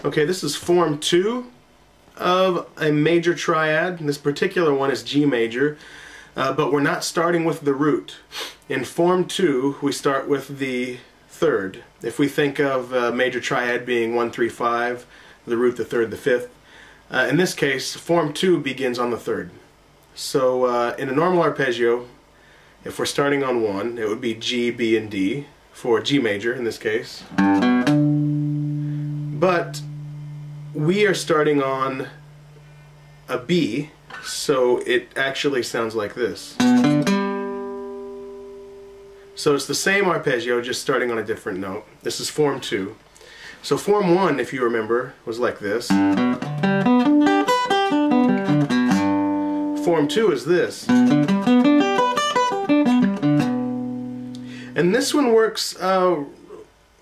Okay, this is form 2 of a major triad. This particular one is G major, but we're not starting with the root. In form 2, we start with the third. If we think of a major triad being 1, 3, 5, the root, the third, the fifth, in this case, form 2 begins on the third. So in a normal arpeggio, if we're starting on 1, it would be G, B, and D for G major in this case. But we are starting on a B, so it actually sounds like this. So it's the same arpeggio, just starting on a different note. This is form 2. So form 1, if you remember, was like this. Form 2 is this. And this one works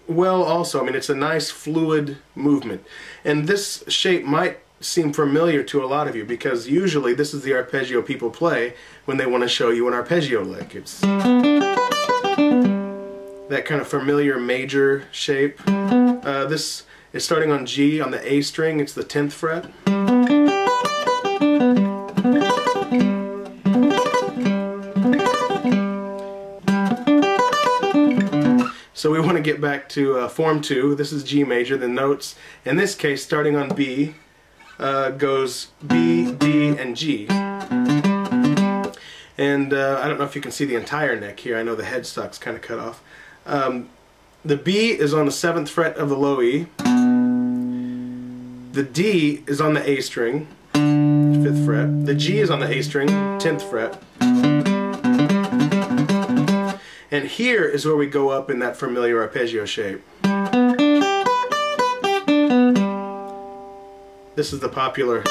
well also. I mean, it's a nice fluid movement. And this shape might seem familiar to a lot of you because usually this is the arpeggio people play when they want to show you an arpeggio lick. It's that kind of familiar major shape. This is starting on G on the A string. It's the 10th fret. So we want to get back to form 2. This is G major. The notes, in this case, starting on B, goes B, D, and G. And I don't know if you can see the entire neck here. I know the headstock's kind of cut off. The B is on the 7th fret of the low E. The D is on the A string, 5th fret. The G is on the A string, 10th fret. And here is where we go up in that familiar arpeggio shape. This is the popular,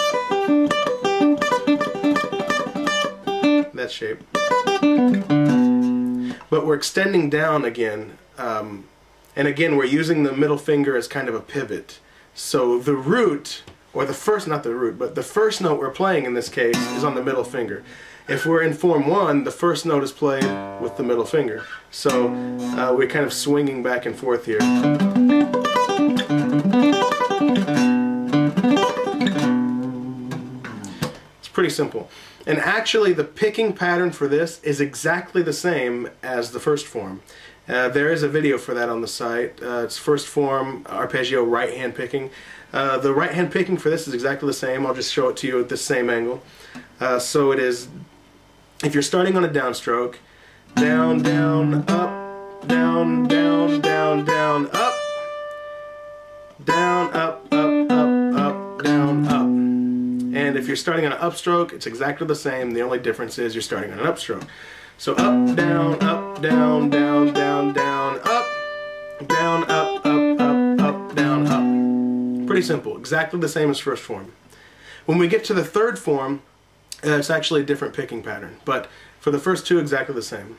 that shape. But we're extending down again. And again, we're using the middle finger as kind of a pivot. So the root, or the first, not the root, but the first note we're playing in this case is on the middle finger. If we're in form 1, the first note is played with the middle finger. So we're kind of swinging back and forth here. It's pretty simple. And actually the picking pattern for this is exactly the same as the first form. There is a video for that on the site. It's first form arpeggio right hand picking. The right hand picking for this is exactly the same. I'll just show it to you at the same angle. So it is, if you're starting on a downstroke, down, down, up, down, down, down, down, up, down, up, up, up, up, down, up. And if you're starting on an upstroke, it's exactly the same. The only difference is you're starting on an upstroke. So up, down, up, down, down, down, down, up, down, up, up, up, up, down, up. Pretty simple. Exactly the same as first form. When we get to the third form, it's actually a different picking pattern, but for the first two, exactly the same.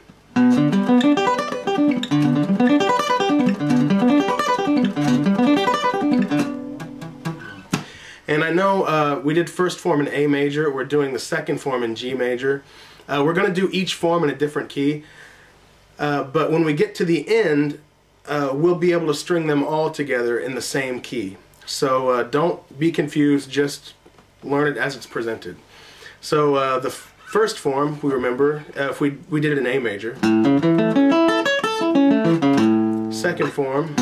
And I know we did first form in A major, we're doing the second form in G major. We're going to do each form in a different key, but when we get to the end, we'll be able to string them all together in the same key. So don't be confused, just learn it as it's presented. So the first form, we remember, if we did it in A major. Second form.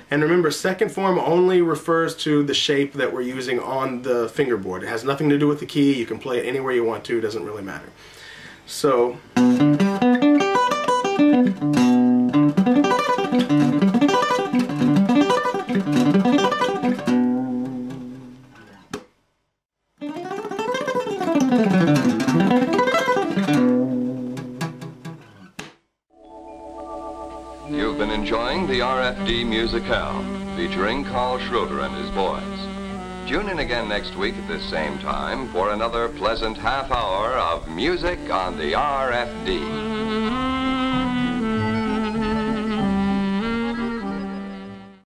And remember, second form only refers to the shape that we're using on the fingerboard. It has nothing to do with the key. You can play it anywhere you want to. It doesn't really matter. So you've been enjoying the RFD Musicale, featuring Carl Schroeder and his boys. Tune in again next week at this same time for another pleasant half hour of music on the RFD.